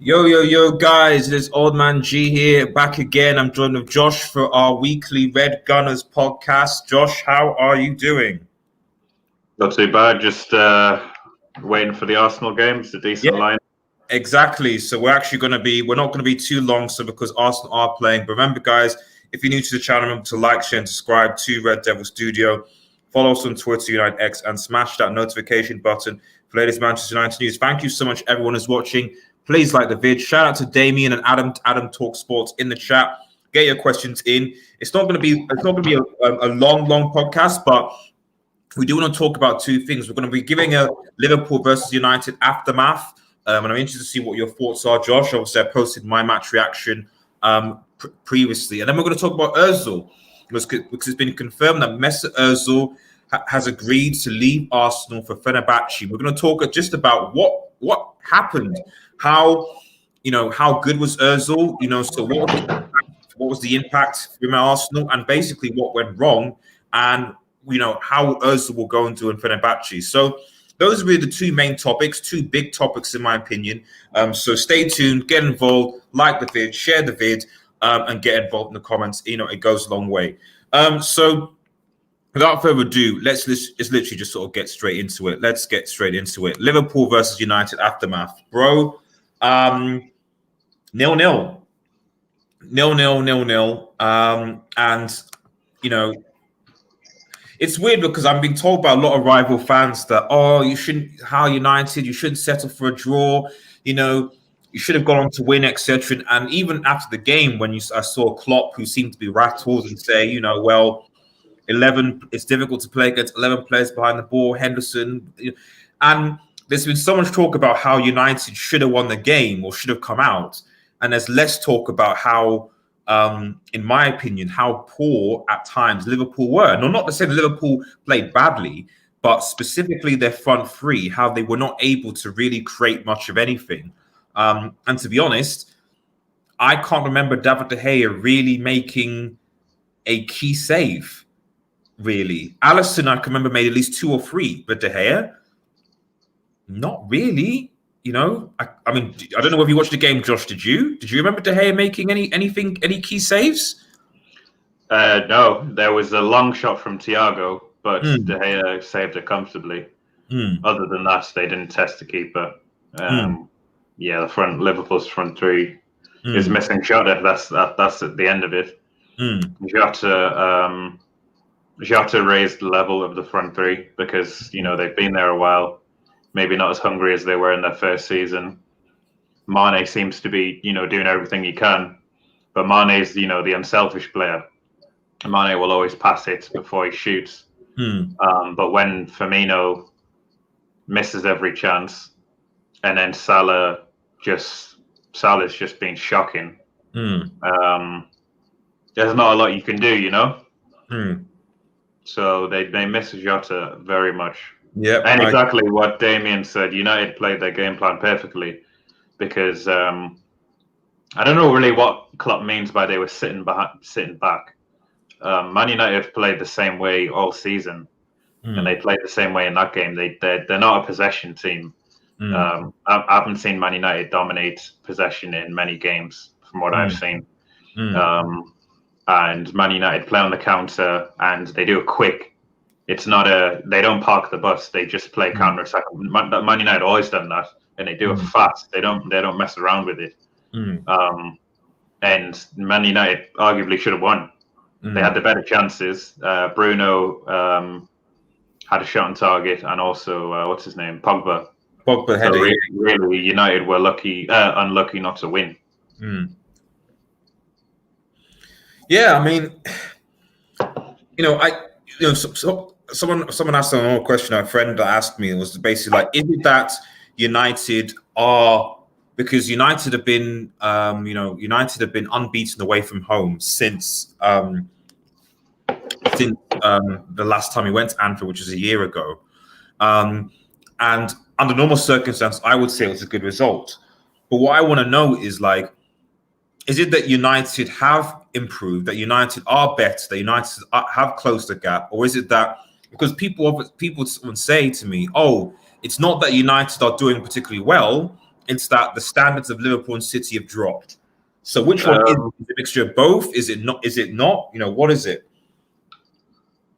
Yo, guys, it is Old Man G here, back again. I'm joined with Josh for our weekly Red Gunners podcast. Josh, how are you doing? Not too bad. Just waiting for the Arsenal game. It's a decent line. Exactly. So we're not going to be too long. So because Arsenal are playing, but remember, guys, if you're new to the channel, remember to like, share, and subscribe to Red Devil Studio. Follow us on Twitter, United X, and smash that notification button for latest Manchester United news. Thank you so much, everyone who's watching. Please like the vid. Shout out to Damien and Adam Talk Sports in the chat. Get your questions in. It's not going to be a long podcast, but we do want to talk about two things. We're going to be giving a Liverpool versus United aftermath, and I'm interested to see what your thoughts are, Josh. Obviously, I posted my match reaction previously, and then we're going to talk about Özil because it's been confirmed that Mesut Özil has agreed to leave Arsenal for Fenerbahce. We're going to talk just about what happened, how good was Özil, so what was the impact from Arsenal, and basically what went wrong, and how Özil will go into in Fenerbahce. So those will be the two main topics, two big topics in my opinion. So stay tuned, get involved, like the vid, share the vid, and get involved in the comments. It goes a long way. So without further ado, let's literally just sort of get straight into it. Let's get straight into it. Liverpool versus United aftermath, bro. 0-0. 0-0. And it's weird because I'm being told by a lot of rival fans that, you shouldn't settle for a draw. You should have gone on to win, etc. And even after the game, when I saw Klopp, who seemed to be rattled and say, 11, it's difficult to play against 11 players behind the ball, Henderson. And there's been so much talk about how United should have won the game or should have come out. And there's less talk about how, in my opinion, how poor at times Liverpool were. No, not to say that Liverpool played badly, but specifically their front three, how they were not able to really create much of anything. And to be honest, I can't remember David De Gea really making a key save, really. Alisson, I can remember, made at least 2 or 3, but De Gea, not really. I mean, I don't know if you watched the game, Josh. Did you remember De Gea making any key saves? No, there was a long shot from Thiago, but De Gea saved it comfortably. Other than that, they didn't test the keeper. Liverpool's front three is missing Jota. That's at the end of it. Jota raised the level of the front three because they've been there a while. Maybe not as hungry as they were in their first season. Mane seems to be, doing everything he can, but Mane's, the unselfish player. Mane will always pass it before he shoots. But when Firmino misses every chance, and then Salah's just been shocking. There's not a lot you can do, So they miss Jota very much. Yeah, and exactly what Damien said. United played their game plan perfectly because I don't know really what Klopp means by they were sitting back. Man United have played the same way all season, and they played the same way in that game. They're not a possession team. I haven't seen Man United dominate possession in many games from what I've seen. And Man United play on the counter, and they do it quick. It's not they don't park the bus. They just play counter attack. Man United always done that, and they do it fast. They don't mess around with it. And Man United arguably should have won. They had the better chances. Bruno had a shot on target, and also what's his name, Pogba. Pogba had really, United were unlucky not to win. Yeah, I mean, someone asked another question. A friend asked me, was basically like, is it that United are, because United have been unbeaten away from home since the last time we went to Anfield, which was a year ago, and under normal circumstances, I would say it was a good result. But what I want to know is like, is it that United have improved, that United are better, that United have closed the gap, or is it that because people would say to me, "Oh, it's not that United are doing particularly well; It's that the standards of Liverpool and City have dropped. So which one is it? Is it a mixture of both? Is it not? Is it not? You know, what is it?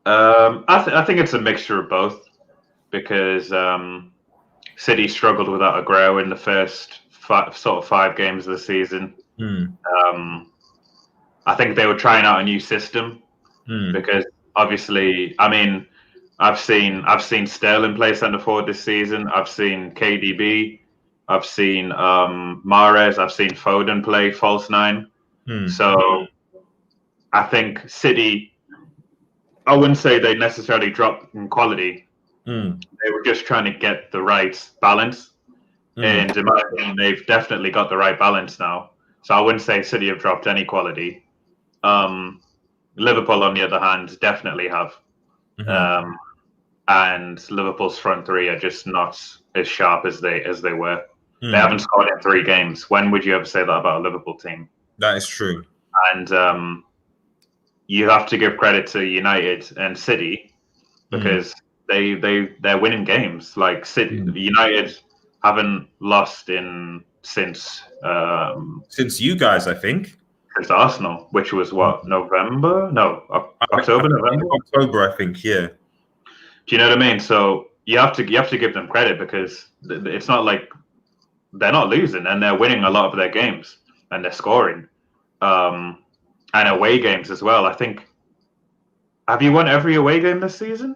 I think it's a mixture of both because City struggled without Aguero in the first five games of the season. I think they were trying out a new system because obviously, I mean, I've seen Sterling play centre forward this season. I've seen KDB. I've seen Mahrez. I've seen Foden play false nine. So I think City, I wouldn't say they necessarily dropped in quality. They were just trying to get the right balance. And in my opinion, they've definitely got the right balance now. So I wouldn't say City have dropped any quality. Liverpool, on the other hand, definitely have. And Liverpool's front three are just not as sharp as they were. They haven't scored in 3 games. When would you ever say that about a Liverpool team? That is true. And you have to give credit to United and City because they're winning games. Like United haven't lost since you guys, I think. Since Arsenal, which was what, November? No, October, November. October, I think. Yeah. Do you know what I mean? So you have to give them credit because it's not like they're not losing and they're winning a lot of their games and they're scoring, and away games as well. I think. Have you won every away game this season?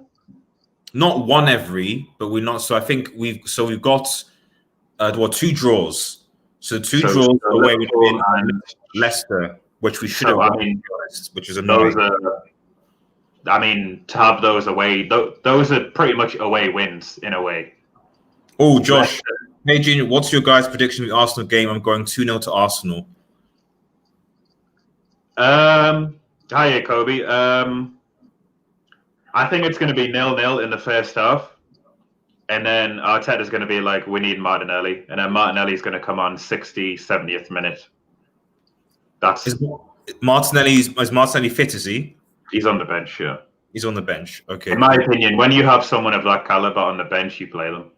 Not one every, but we're not. So I think we've got 2 draws. So 2 draws away with Leicester, which we should have won, which is annoying. I mean, to have those away, those are pretty much away wins in a way. Oh, Josh. Hey, Junior, what's your guys' prediction of the Arsenal game? I'm going 2-0 to Arsenal. Hi, Kobe. I think it's going to be 0-0 in the first half. And then Arteta's going to be like, we need Martinelli. And then Martinelli's going to come on 60th, 70th minute. Is Martinelli fit, is he? He's on the bench, yeah. He's on the bench, okay. In my opinion, when you have someone of that caliber on the bench, you play them.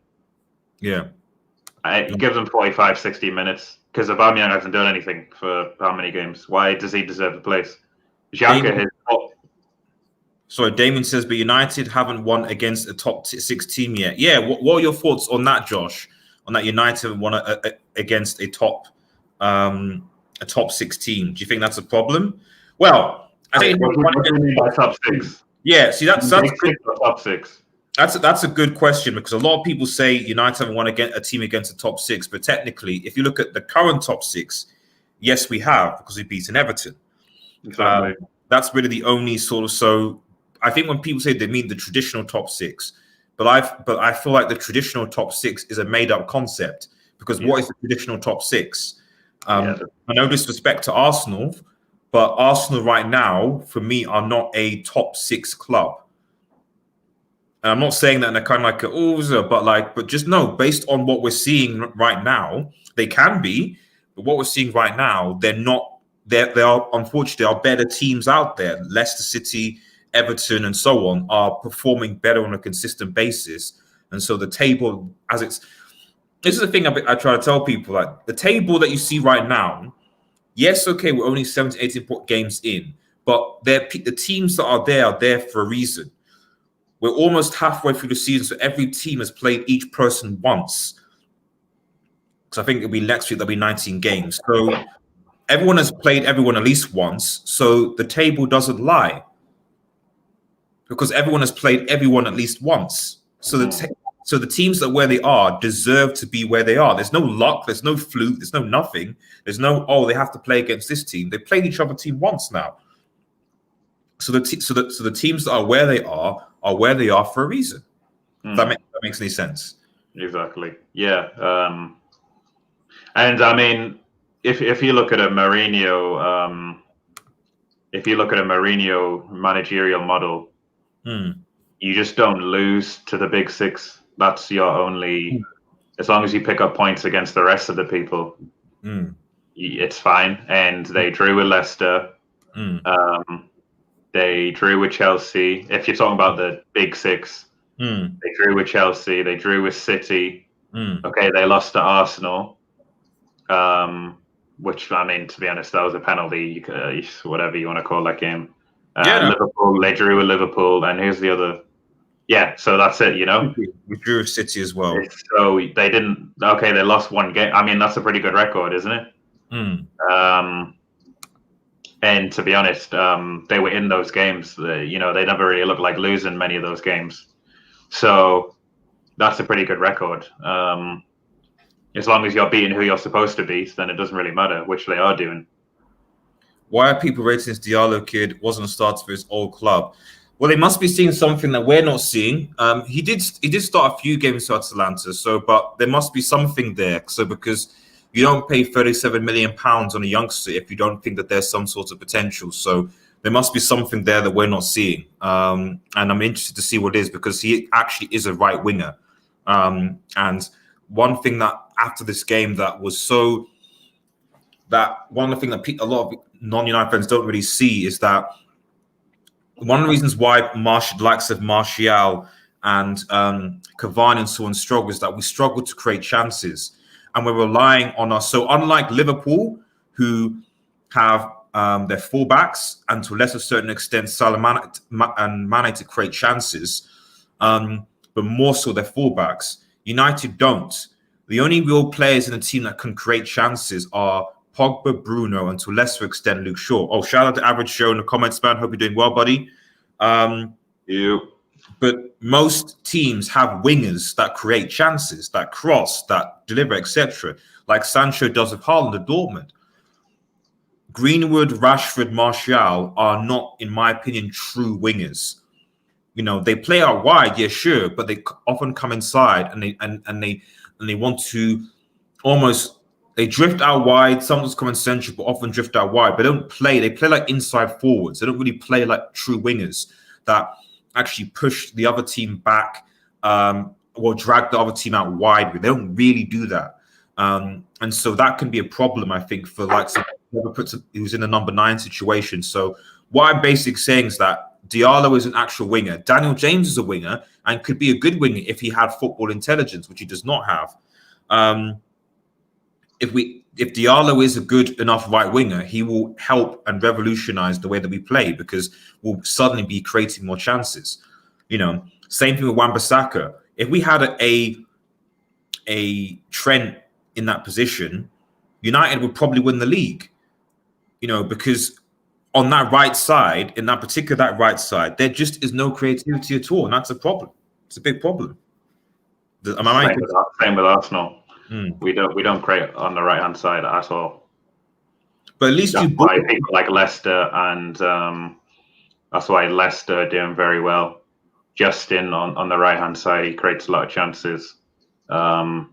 Yeah. Give them 45, 60 minutes. Because Aubameyang hasn't done anything for how many games? Why does he deserve a place? Xhaka has... Sorry, Damien says, but United haven't won against a top 6 team yet. Yeah, what are your thoughts on that, Josh? On that United haven't won against a top 6 team? Do you think that's a problem? Well, I think what do you mean by top 6? Yeah, see that's top 6. That's a good question because a lot of people say United haven't won against a team against the top 6, but technically, if you look at the current top 6, yes, we have because we've beaten Everton. Exactly. That's really the only sort of so. I think when people say they mean the traditional top 6, but I feel like the traditional top 6 is a made-up concept because what is the traditional top 6? I no disrespect to Arsenal, but Arsenal right now, for me, are not a top 6 club. And I'm not saying that in a kind of like but just no, based on what we're seeing right now, they can be, but what we're seeing right now, they're not. There are unfortunately there are better teams out there. Leicester City, Everton and so on are performing better on a consistent basis. And so the table, this is the thing I try to tell people, like the table that you see right now, yes, okay, we're only 17, 18 games in, but the teams that are there for a reason. We're almost halfway through the season, so every team has played each person once. Because I think it'll be next week, there'll be 19 games. So everyone has played everyone at least once, so the table doesn't lie. Because everyone has played everyone at least once. So the teams that are where they are deserve to be where they are. There's no luck, there's no fluke, there's no nothing. There's no, they have to play against this team. They played each other team once now. So the teams that are where they are where they are for a reason. If that makes any sense. Exactly. Yeah. And I mean, if you look at a Mourinho, managerial model, you just don't lose to the big 6. That's your only. As long as you pick up points against the rest of the people, it's fine. And they drew with Leicester. They drew with Chelsea. If you're talking about the big 6, they drew with Chelsea. They drew with City. Okay, they lost to Arsenal. which, I mean, to be honest, that was a penalty, whatever you want to call that game. Yeah. Liverpool, they drew with Liverpool, and who's the other? Yeah, so that's it, We drew with City as well. So they didn't. Okay, they lost one game. I mean, that's a pretty good record, isn't it? And to be honest, they were in those games. They never really looked like losing many of those games. So that's a pretty good record. As long as you're beating who you're supposed to beat, then it doesn't really matter, which they are doing. Why are people rating this Diallo kid wasn't a starter for his old club? Well, they must be seeing something that we're not seeing. He did start a few games for Atalanta, but there must be something there. So because you don't pay £37 million on a youngster if you don't think that there's some sort of potential. So there must be something there that we're not seeing. And I'm interested to see what it is, because he actually is a right winger. And one thing that after this game that was so that one of the things that a lot of non-United fans don't really see is that one of the reasons why the likes of Martial and Cavani and so on struggle is that we struggle to create chances, and we're relying on us. So unlike Liverpool, who have their fullbacks and to a lesser certain extent Salah and Mane to create chances, but more so their fullbacks, United don't. The only real players in the team that can create chances are Pogba, Bruno, and to a lesser extent Luke Shaw. Oh, shout out to Average Show in the comments, man. Hope you're doing well, buddy. But most teams have wingers that create chances, that cross, that deliver, etc. Like Sancho does with Haaland at Dortmund. Greenwood, Rashford, Martial are not, in my opinion, true wingers. They play out wide, yeah, sure, but they often come inside and they want to almost. They drift out wide, sometimes come in central, but often drift out wide. But they play like inside forwards. They don't really play like true wingers that actually push the other team back or drag the other team out wide. They don't really do that. And so that can be a problem, I think, for like who's in the number 9 situation. So what I'm basically saying is that Diallo is an actual winger. Daniel James is a winger and could be a good winger if he had football intelligence, which he does not have. If Diallo is a good enough right winger, he will help and revolutionize the way that we play, because we'll suddenly be creating more chances. Same thing with Wan-Bissaka. If we had a Trent in that position, United would probably win the league. Because on that right side, there just is no creativity at all, and that's a problem. It's a big problem. Same with Arsenal. We don't create on the right hand side at all. But at least that's why people like Leicester, and that's why Leicester are doing very well. Justin on the right hand side, he creates a lot of chances. But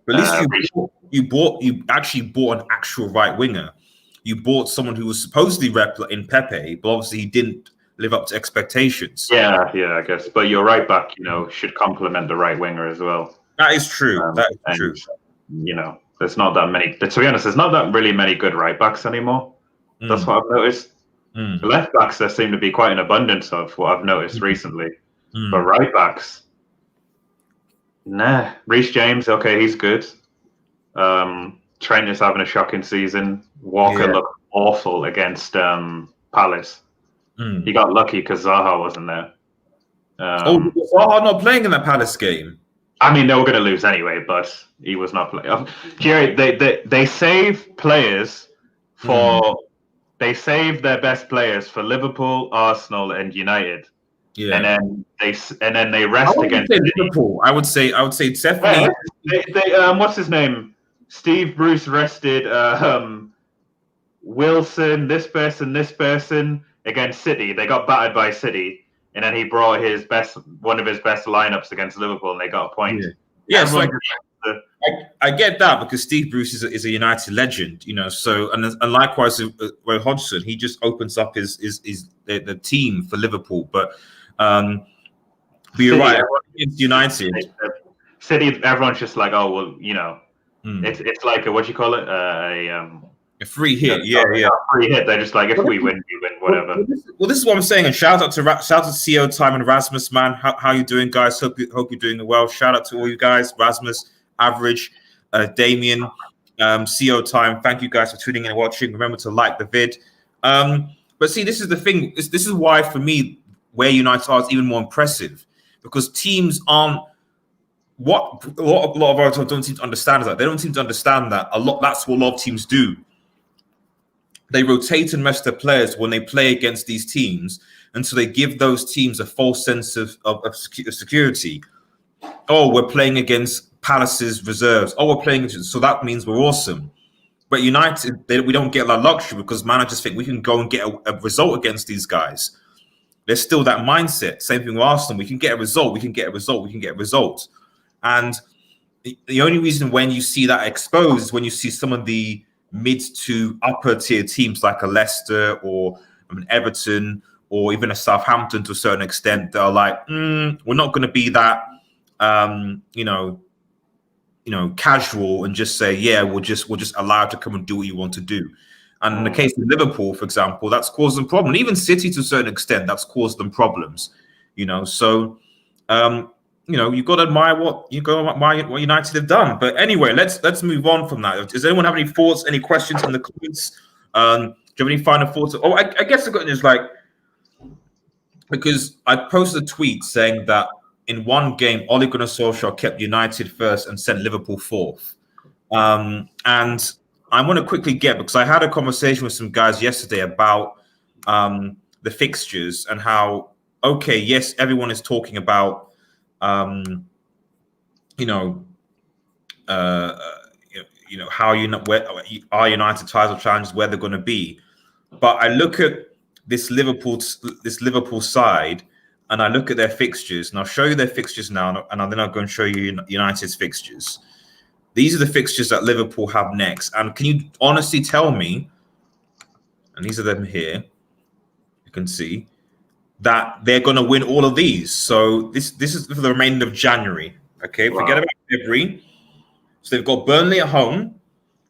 at least you actually bought an actual right winger. You bought someone who was supposedly in Pepe, but obviously he didn't live up to expectations. Yeah, I guess. But your right back, should complement the right winger as well. That is true. That is true. There's not that many. To be honest, there's not that really many good right backs anymore. That's what I've noticed. The left backs, there seem to be quite an abundance of, what I've noticed recently. But right backs, nah. Reece James, okay, he's good. Trent is having a shocking season. Walker looked awful against Palace. He got lucky because Zaha wasn't there. Zaha not playing in that Palace game? I mean, they were going to lose anyway, but he was not playing. Jerry, they save players for they save their best players for Liverpool, Arsenal, and United. Yeah, and then they rest against Liverpool. I would say definitely. They what's his name? Steve Bruce rested Wilson, this person against City. They got battered by City. And then he brought one of his best lineups against Liverpool, and they got a point. Yeah, so I get that, because Steve Bruce is a United legend, So and likewise with Roy Hodgson, he just opens up the team for Liverpool. But you're right, it's United. City, everyone's just like, oh well, it's like what do you call it? A free hit, yeah. Free hit. They're just like, if we win, we win, whatever. Well, this is what I'm saying. And shout out to CEO Time and Rasmus, man. How you doing, guys? Hope you're doing well. Shout out to all you guys, Rasmus, Average, Damien, CO time. Thank you guys for tuning in and watching. Remember to like the vid. But see, this is the thing. This is why, for me, where United are is even more impressive, because teams aren't. What a lot of our teams don't seem to understand is that they don't seem to understand that a lot. That's what a lot of teams do. They rotate and rest their players when they play against these teams, and so they give those teams a false sense of security. Oh, we're playing against Palace's reserves. Oh, we're playing against, so that means we're awesome. But United, we don't get that luxury because managers think we can go and get a result against these guys. There's still that mindset. Same thing with Arsenal. We can get a result. We can get a result. We can get a result. And the only reason when you see that exposed is when you see some of the mid to upper tier teams like a Leicester or Everton or even a Southampton to a certain extent that are like, we're not going to be that, casual and just say, yeah, we'll just allow it to come and do what you want to do. And in the case of Liverpool, for example, that's caused them problems. Even City, to a certain extent, that's caused them problems. So, you've got to admire what United have done. But anyway, let's move on from that. Does anyone have any thoughts, any questions in the comments? Do you have any final thoughts? Oh, I guess the question is because I posted a tweet saying that in one game, Ole Gunnar Solskjaer kept United first and sent Liverpool fourth. And I want to quickly because I had a conversation with some guys yesterday about the fixtures and how, okay, yes, everyone is talking about, how where are United title challenges, where they're going to be. But I look at this Liverpool side, and I look at their fixtures, and I'll show you their fixtures now, and then I'll go and show you United's fixtures. These are the fixtures that Liverpool have next. And can you honestly tell me, and these are them here, you can see, that they're going to win all of these. So this is for the remainder of January. Okay, wow. Forget about February. So they've got Burnley at home,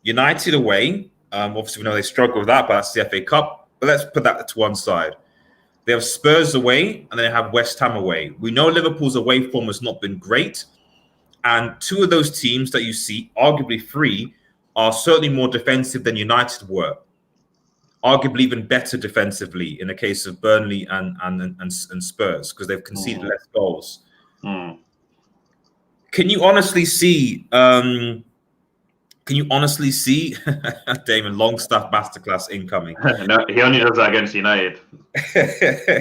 United away. Obviously, we know they struggle with that, but that's the FA Cup. But let's put that to one side. They have Spurs away, and they have West Ham away. We know Liverpool's away form has not been great. And two of those teams that you see, arguably three, are certainly more defensive than United were. Arguably even better defensively in the case of Burnley and Spurs, because they've conceded less goals. Can you honestly see? Damon Longstaff masterclass incoming? No, he only does that against United.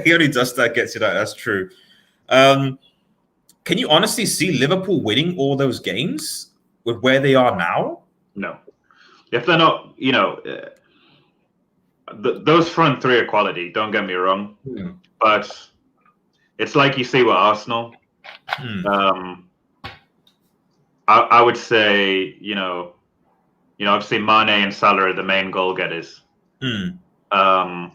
He only does that against United. That's true. Can you honestly see Liverpool winning all those games with where they are now? No. If they're not, those front three are quality, don't get me wrong. But it's like you see with Arsenal. I would say, obviously Mane and Salah are the main goal getters. I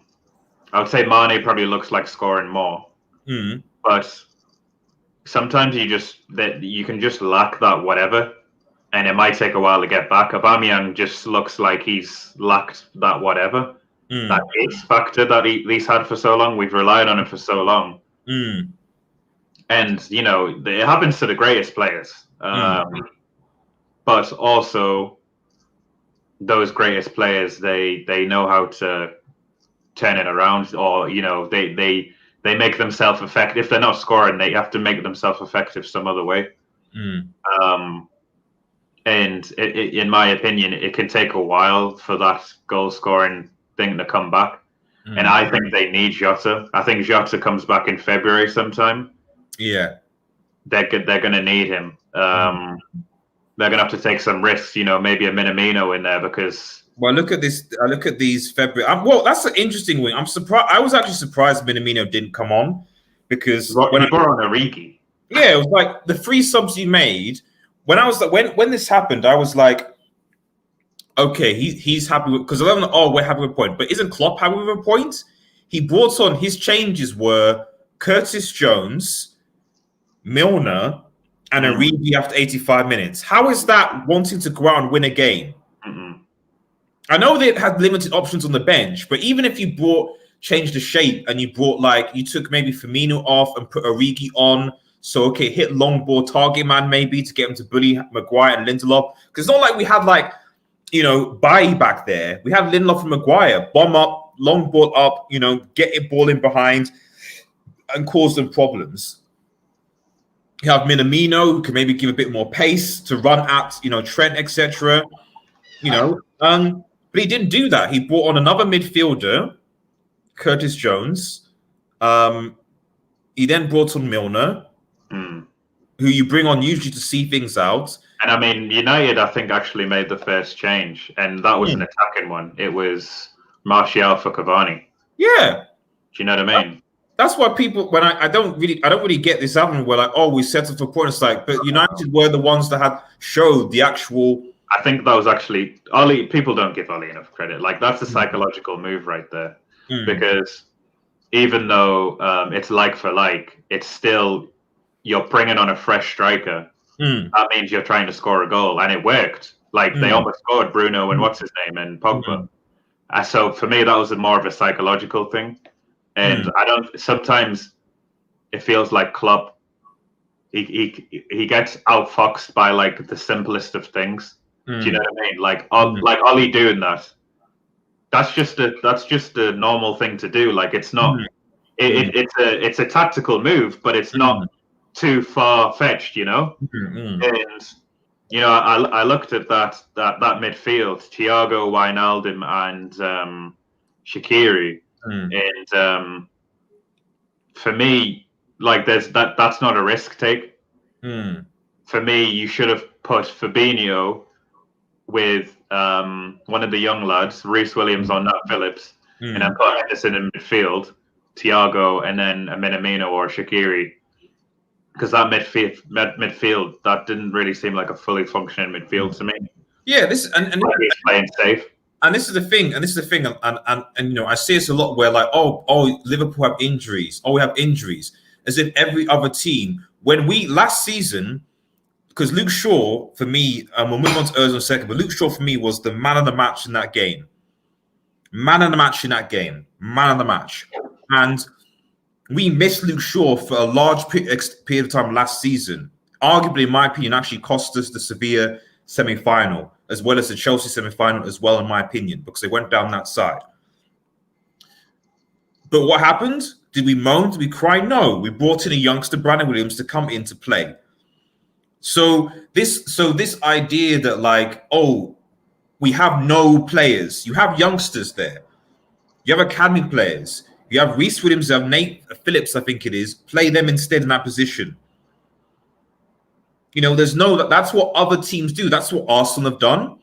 would say Mane probably looks like scoring more. But sometimes you can just lack that whatever, and it might take a while to get back. Aubameyang just looks like he's lacked that whatever, that X factor that he's had for so long. We've relied on him for so long, and it happens to the greatest players. But also, those greatest players, they know how to turn it around, or they make themselves effective. If they're not scoring, they have to make themselves effective some other way. And in my opinion, it can take a while for that goal scoring thing to come back. And I think they need Jota. I think Jota comes back in February sometime. Yeah, they're going to need him. They're going to have to take some risks. Maybe a Minamino in there because. Well, look at this. I look at these February. Well, that's an interesting wing. I'm surprised. I was actually surprised Minamino didn't come on because when he brought on Origi. Yeah, it was like the 3 subs he made. When I was when this happened, I was like, okay, he's happy with, because we're happy with a point, but isn't Klopp happy with a point? He brought on, his changes were Curtis Jones, Milner, and Origi after 85 minutes. How is that wanting to go out and win a game? I know they had limited options on the bench, but even if you changed the shape and you took maybe Firmino off and put Origi on, so okay, hit long ball target man maybe to get him to bully Maguire and Lindelof, because it's not like we had Bailly back there. We have Lindelof and Maguire. Bomb up, long ball up, get it ball in behind and cause them problems. You have Minamino, who can maybe give a bit more pace to run at, Trent, etc. But he didn't do that. He brought on another midfielder, Curtis Jones. He then brought on Milner, who you bring on usually to see things out. And I mean, United, I think, actually made the first change, and that was an attacking one. It was Martial for Cavani. Yeah. Do you know what I mean? That's why people, when I don't really get this argument where like, we settled for points. Like, but United were the ones that had showed the actual. I think that was actually Oli. People don't give Oli enough credit. Like, that's a psychological move right there, because even though it's like for like, it's still you're bringing on a fresh striker. That means you're trying to score a goal, and it worked. Like they almost scored, Bruno and what's his name and Pogba. So for me, that was more of a psychological thing. And I don't. Sometimes it feels like Klopp. He gets outfoxed by like the simplest of things. Do you know what I mean? Like Oli doing that. That's just a normal thing to do. Like it's not. It's a tactical move, but it's not too far fetched, And I looked at that midfield: Thiago, Wijnaldum, and Shaqiri. And for me, like that's not a risk take. For me, you should have put Fabinho with one of the young lads, Reece Williams or Nat Phillips, and then put Henderson in midfield, Thiago, and then a Minamino or Shaqiri. Because that midfield, that didn't really seem like a fully functioning midfield to me. Yeah, this and like he's playing safe. And this is the thing, and I see this a lot where like, Liverpool have injuries, we have injuries, as if every other team. When we last season, because Luke Shaw for me, we'll move on to Ozil in a second, but Luke Shaw for me was the man of the match in that game. Man of the match, and we missed Luke Shaw for a large period of time last season. Arguably, in my opinion, actually cost us the Sevilla semi-final, as well as the Chelsea semi-final as well, in my opinion, because they went down that side. But what happened? Did we moan? Did we cry? No. We brought in a youngster, Brandon Williams, to come into play. So this idea that like, we have no players. You have youngsters there. You have academy players. You have Reece Williams, you have Nate Phillips, I think it is. Play them instead in that position. That's what other teams do. That's what Arsenal have done.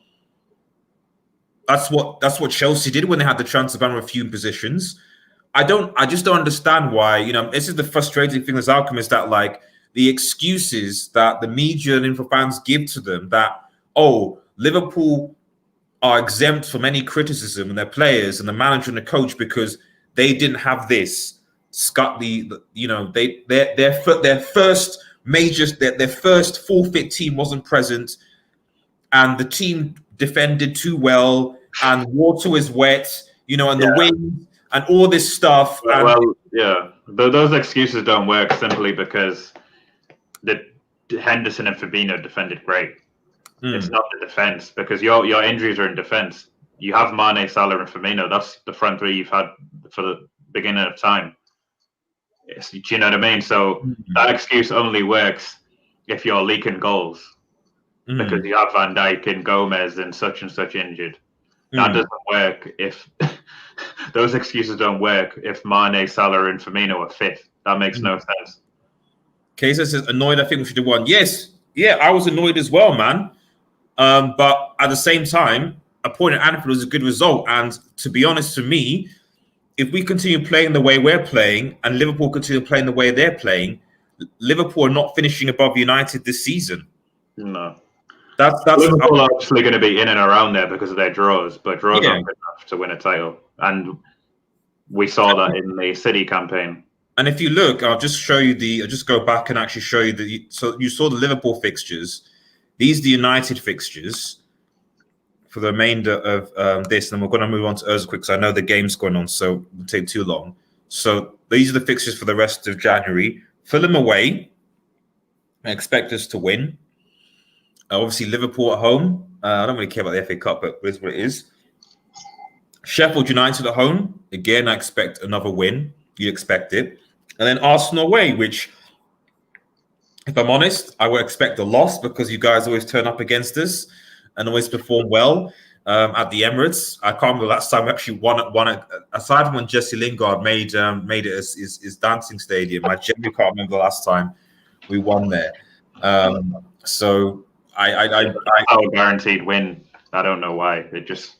That's what Chelsea did when they had the transfer ban with a few positions. I just don't understand why, this is the frustrating thing as outcome, is that like the excuses that the media and info fans give to them that, Liverpool are exempt from any criticism and their players and the manager and the coach because they didn't have this. Their first majors, their first full fit team wasn't present, and the team defended too well, and water was wet, and the wind and all this stuff. Those excuses don't work simply because the Henderson and Fabinho defended great. It's not the defense, because your injuries are in defense. You have Mane, Salah, and Firmino. That's the front three you've had for the beginning of time. Do you know what I mean? So that excuse only works if you're leaking goals, because you have Van Dijk and Gomez and such injured. That doesn't work if those excuses don't work if Mane, Salah, and Firmino are fit. That makes no sense. Kaysa says, annoyed, I think we should have won. Yes. Yeah, I was annoyed as well, man. But at the same time, a point at Anfield was a good result. And to be honest, to me, if we continue playing the way we're playing and Liverpool continue playing the way they're playing, Liverpool are not finishing above United this season. No. That's Liverpool are actually going to be in and around there because of their draws, but draws aren't good enough to win a title. And we saw that in the City campaign. And if you look, I'll just go back and actually show you so you saw the Liverpool fixtures. These are the United fixtures for the remainder of this, and we're going to move on to Ozil quick because I know the game's going on, so it won't take too long. So these are the fixtures for the rest of January. Fulham away. I expect us to win. Obviously, Liverpool at home. I don't really care about the FA Cup, but it is what it is. Sheffield United at home. Again, I expect another win. You'd expect it. And then Arsenal away, which, if I'm honest, I would expect a loss because you guys always turn up against us and always perform well at the Emirates. I can't remember the last time we actually won it, aside from when Jesse Lingard made it his dancing stadium. I genuinely can't remember the last time we won there. So I guaranteed win. I don't know why. It just,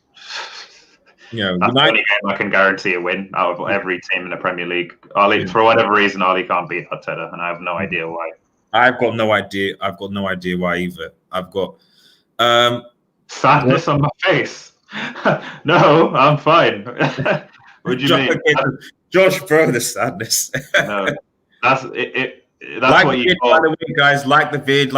that's the only game I can guarantee a win out of every team in the Premier League. Ollie, for whatever reason, Ollie can't beat Arteta, and I have no idea why. I've got no idea why either. I've got sadness on my face. No, I'm fine. What do you mean? Josh, bro, the sadness. No, that's it. That's like what you call. By the way, guys, like the vid,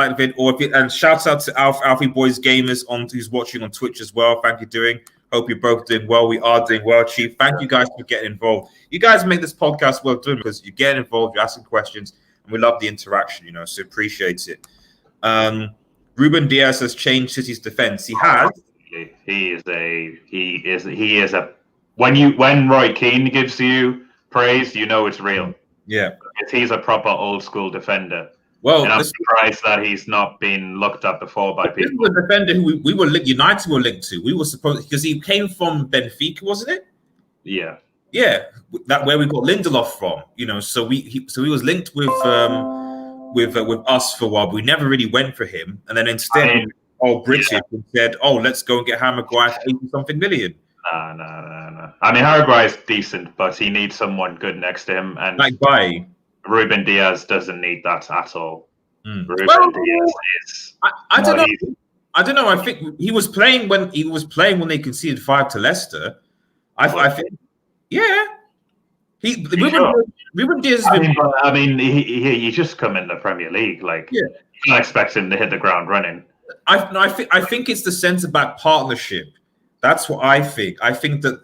and shout out to Alfie Boys Gamers who's watching on Twitch as well. Thank you doing. Hope you're both doing well. We are doing well, Chief. Thank you guys for getting involved. You guys make this podcast worth doing because you get involved, you're asking questions, and we love the interaction. So appreciate it. Ruben Diaz has changed City's defense. He has. He is a. When Roy Keane gives you praise, you know it's real. Yeah, because he's a proper old school defender. Well, and I'm surprised that he's not been looked at before by people. This was a defender who we were United were linked to. We were supposed because he came from Benfica, wasn't it? Yeah. Yeah, that where we got Lindelof from. So he was linked with us for a while. But we never really went for him, and then instead, British and said, let's go and get Harry Maguire for 80-something million. No. I mean, Harry Maguire's decent, but he needs someone good next to him, and Ruben Diaz doesn't need that at all. Ruben Diaz is. I don't know. I don't know. I think he was playing when they conceded 5 to Leicester. I think, yeah. Ruben Diaz. He just come in the Premier League. You can't expect him to hit the ground running. I think it's the centre back partnership. That's what I think. I think that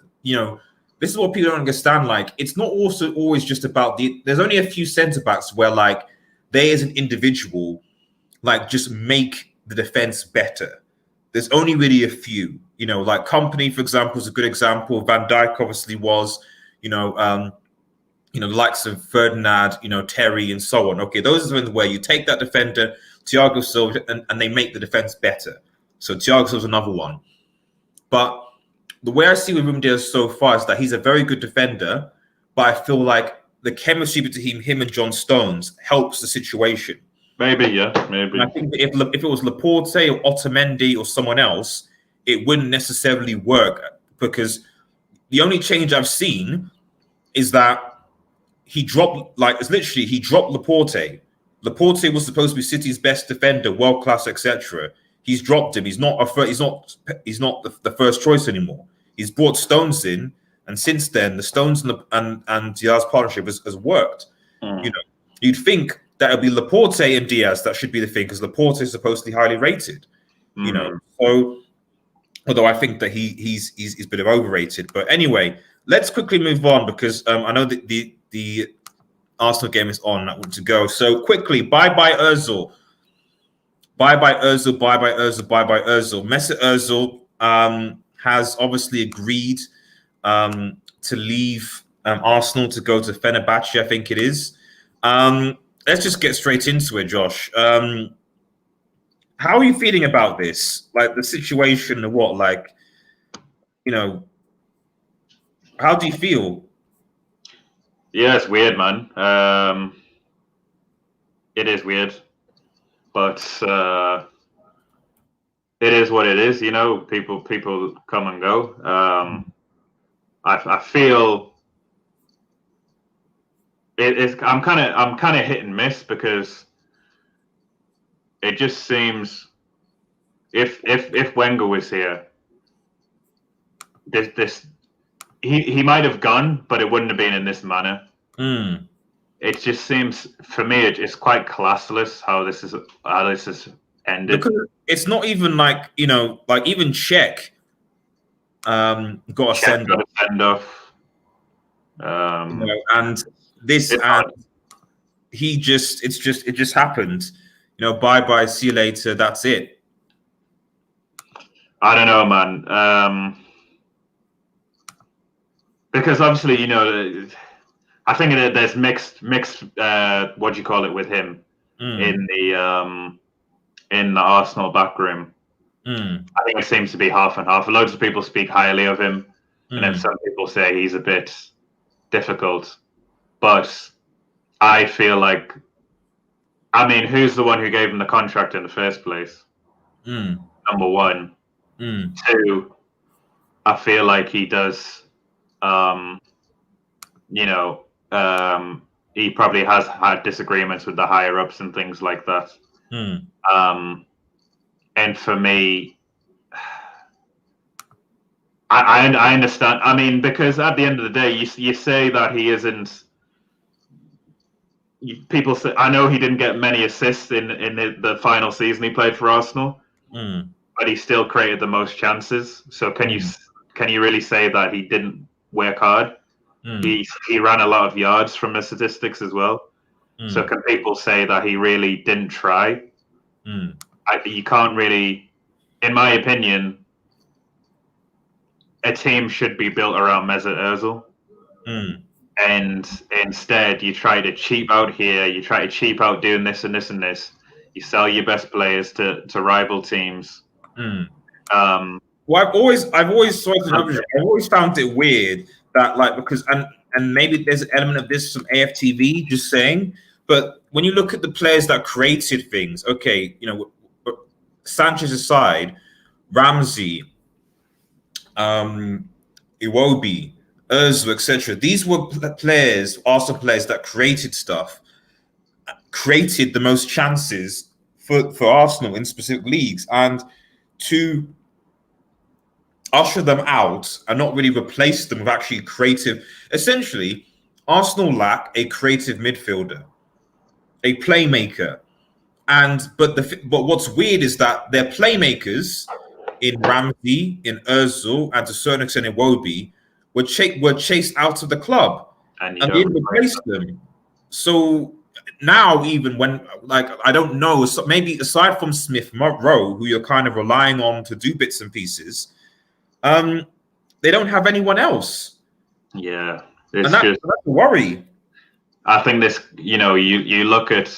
this is what people don't understand. It's not also always just about there's only a few centre backs where they as an individual just make the defense better. There's only really a few. Company, for example, is a good example. Van Dijk obviously was. The likes of Ferdinand, Terry, and so on. Okay, those are where you take that defender, Thiago Silva, and they make the defense better. So Thiago Silva's another one. But the way I see with Ruben Diaz so far is that he's a very good defender, but I feel like the chemistry between him and John Stones helps the situation. Maybe. And I think that if it was Laporte or Otamendi or someone else, it wouldn't necessarily work because the only change I've seen is that he dropped Laporte. Laporte was supposed to be City's best defender, world class, etc. He's dropped him. He's not the first choice anymore. He's brought Stones in, and since then, the Stones and Diaz partnership has worked. You'd think that it'd be Laporte and Diaz that should be the thing because Laporte is supposedly highly rated. So although I think that he's a bit overrated. But anyway, let's quickly move on because I know that the Arsenal game is on to go. So quickly, bye Özil. Bye-bye Özil. Mesut Özil has obviously agreed to leave Arsenal to go to Fenerbahce, I think it is. Let's just get straight into it, Josh. How are you feeling about this? The situation and what? How do you feel? Yeah, it's weird, man. It is weird. But it is what it is, People come and go. I feel I'm kind of hit and miss because it just seems if Wenger was here, he might have gone, but it wouldn't have been in this manner. It just seems, for me, it's quite classless how this is ended. Because it's not even even Czech got a send off. And this it just happened. Bye, see you later. That's it. I don't know, man. Because obviously, I think there's mixed. What do you call it with him in the Arsenal backroom? I think it seems to be half and half. Loads of people speak highly of him, and then some people say he's a bit difficult. But I feel like, I mean, who's the one who gave him the contract in the first place? Number one. Two, I feel like he does. He probably has had disagreements with the higher ups and things like that. And for me, I understand. I mean, because at the end of the day, you say that he isn't. People say, I know he didn't get many assists in the final season he played for Arsenal, but he still created the most chances. So can you really say that he didn't work hard? He ran a lot of yards from the statistics as well. So can people say that he really didn't try? You can't really, in my opinion, a team should be built around Mesut Ozil. And instead, you try to cheap out here. You try to cheap out doing this and this and this. You sell your best players to rival teams. Well, I've always found it weird that, like, because and maybe there's an element of this from AFTV just saying, but when you look at the players that created things, okay, Sanchez aside, Ramsey, Iwobi, Ozil, etc. These were players, Arsenal players that created stuff, created the most chances for Arsenal in specific leagues, and to usher them out and not really replace them with actually creative. Essentially, Arsenal lack a creative midfielder, a playmaker, but what's weird is that their playmakers in Ramsey, in Ozil, and to a certain extent in Iwobi were chased out of the club and they replaced them. So now, even when, like, I don't know, maybe aside from Smith Rowe, who you're kind of relying on to do bits and pieces, they don't have anyone else. Yeah, that's a worry. I think this, you look at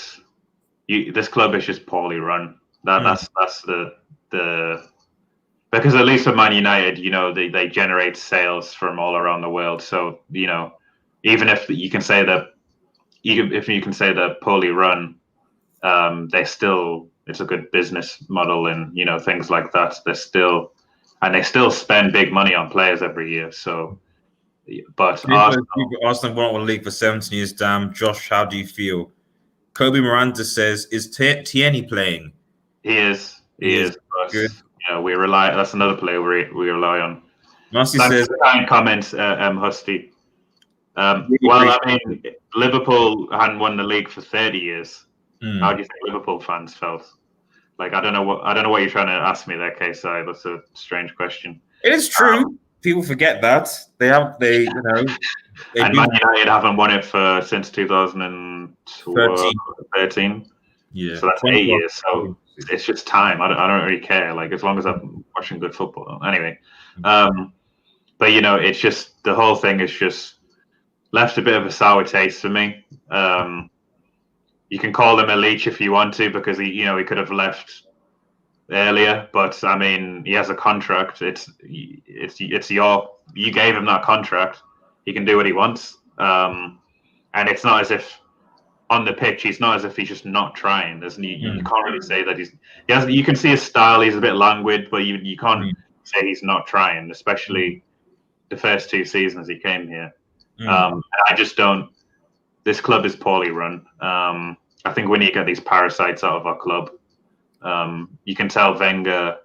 this club is just poorly run. That's the because at least with Man United, they generate sales from all around the world. So even if you can say that, they're poorly run, it's a good business model and things like that. They still spend big money on players every year. So, but Arsenal won't win the league for 17 years. Damn, Josh, how do you feel? Kobe Miranda says, "Is Tierney playing?" He is. He is. Good. We rely. That's another player we rely on. Marcy says, "Kind comments, Husty." Well, I mean, Liverpool hadn't won the league for 30 years. How do you think Liverpool fans felt? Like, I don't know what you're trying to ask me there, KSI. That's a strange question. It is true. People forget that and Man United haven't won it since 2013. Yeah, so that's 8 years. So it's just time. I don't really care. Like, as long as I'm watching good football. Anyway, but it's just the whole thing is just left a bit of a sour taste for me. You can call him a leech if you want to, because he could have left earlier. But I mean, he has a contract. You gave him that contract. He can do what he wants. And it's not as if on the pitch, he's not as if he's just not trying. You can't really say that you can see his style. He's a bit languid, but you can't say he's not trying, especially the first 2 seasons he came here. I just don't. This club is poorly run. I think we need to get these parasites out of our club. You can tell Wenger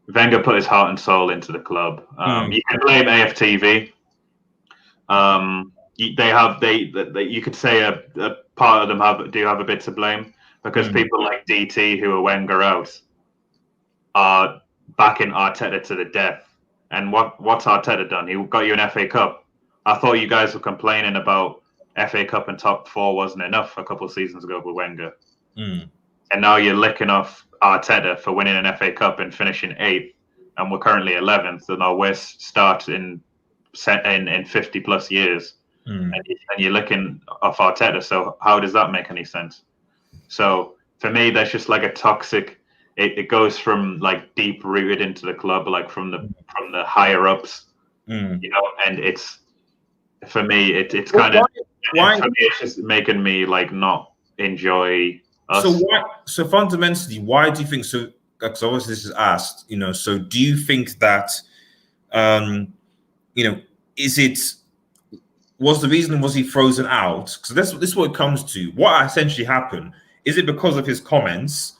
put his heart and soul into the club. You can blame AFTV. You could say a part of them do have a bit to blame, because people like DT, who are Wenger out, are backing Arteta to the death. And what's Arteta done? He got you an FA Cup. I thought you guys were complaining about FA Cup and top 4 wasn't enough a couple of seasons ago with Wenger. And now you're licking off Arteta for winning an FA Cup and finishing 8th and we're currently 11th, and our worst start in 50 plus years. And you're looking off Arteta. So how does that make any sense? So for me, that's just like a toxic. It goes from like deep rooted into the club, like from the higher ups, you know. And it's for me, it's kind of why? For me, it's just making me like not enjoy us. So fundamentally, why do you think so? Because obviously this is asked, you know. So do you think that, you know, was he frozen out? Because this is what it comes to. What essentially happened? Is it because of his comments,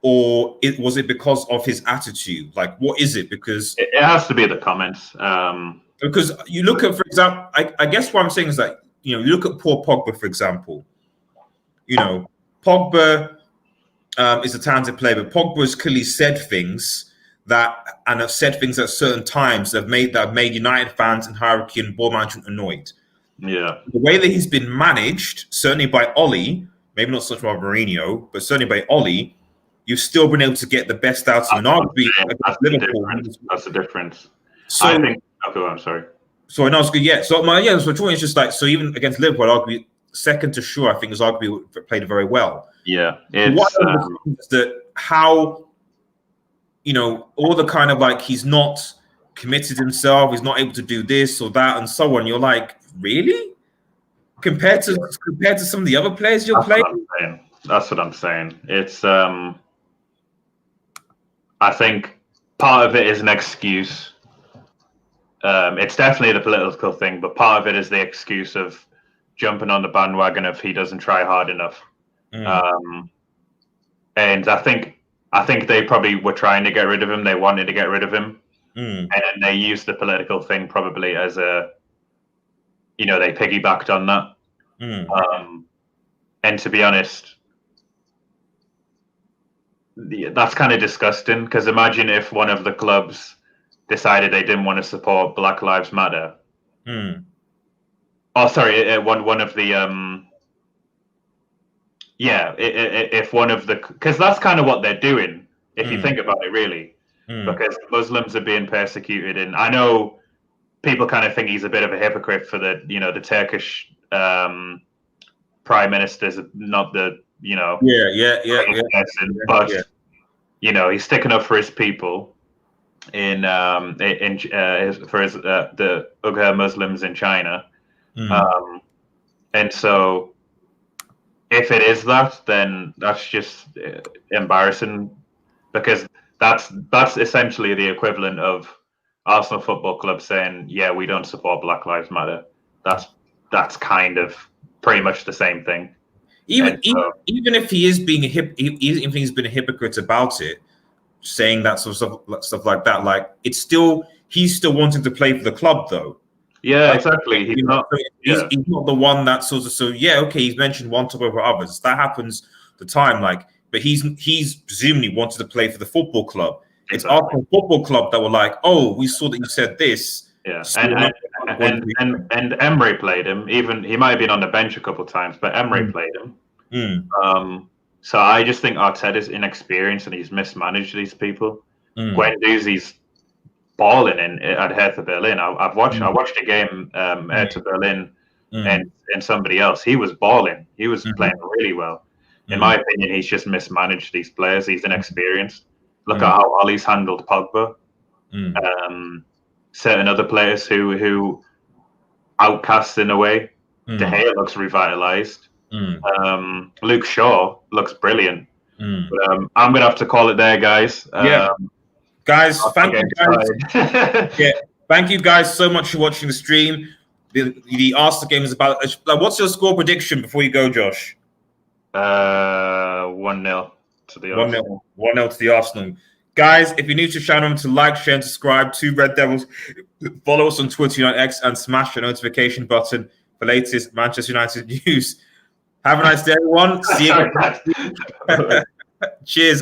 or was it because of his attitude? Like, what is it? Because it has to be the comments. Because you look at, for example, I guess what I'm saying is that, you know, you look at poor Pogba, for example. You know, Pogba is a talented player, but Pogba has clearly said things and have said things at certain times that have made United fans and hierarchy and ball management annoyed. Yeah, the way that he's been managed, certainly by Oli, maybe not such by Mourinho, but certainly by Oli, you've still been able to get the best out of an arguably against Liverpool. That's the difference. So I think. Okay, I'm sorry. So and I was good. Yeah. So So Jordan is just like, so even against Liverpool, I'd argue second to Shaw, I think is arguably played very well. Yeah. It's that how, you know, all the kind of like he's not committed himself, he's not able to do this or that and so on. You're like, really? Compared to some of the other players you're playing? That's what I'm saying. It's I think part of it is an excuse. It's definitely the political thing, but part of it is the excuse of jumping on the bandwagon if he doesn't try hard enough. And I think they probably were trying to get rid of him. They wanted to get rid of him, and then they used the political thing probably as a, you know, they piggybacked on that. And to be honest, that's kind of disgusting, because imagine if one of the clubs decided they didn't want to support Black Lives Matter. Oh, sorry, one of the if one of the, because that's kind of what they're doing if you think about it, really, because Muslims are being persecuted, and I know people kind of think he's a bit of a hypocrite for the, you know, the Turkish prime minister's not the, you know, person, but you know, he's sticking up for his people the Uyghur Muslims in China, and so if it is that, then that's just embarrassing, because that's essentially the equivalent of Arsenal Football Club saying, "Yeah, we don't support Black Lives Matter." That's kind of pretty much the same thing. Even if he is being even if he's been a hypocrite about it, saying that sort of stuff like that, like he's still wanting to play for the club, though. Yeah, like, exactly. He's not the one that sort of. So yeah, okay, he's mentioned one top over others. That happens the time, like, but he's presumably wanted to play for the football club. Exactly. It's Arsenal Football Club that were like, oh, we saw that you said this. Yeah, and Emery played him. Even he might have been on the bench a couple of times, but Emery played him. So I just think Arteta's inexperienced and he's mismanaged these people. Guendouzi's balling at Hertha Berlin. I watched a game Hertha Berlin and somebody else. He was balling. He was playing really well. In my opinion, he's just mismanaged these players. He's inexperienced. Look at how Ollie's handled Pogba. Certain other players who outcast in a way. De Gea looks revitalized. Luke Shaw looks brilliant. But I'm gonna have to call it there, guys. Guys, thank you guys. Thank you guys so much for watching the stream. The Arsenal game is about. Like, what's your score prediction before you go, Josh? 1-0 to the Arsenal. 1-0 to the Arsenal. Guys, if you're new to the channel, to like, share, and subscribe to Red Devils. Follow us on Twitter, United X, and smash the notification button for latest Manchester United news. Have a nice day, everyone. See you. Cheers, guys.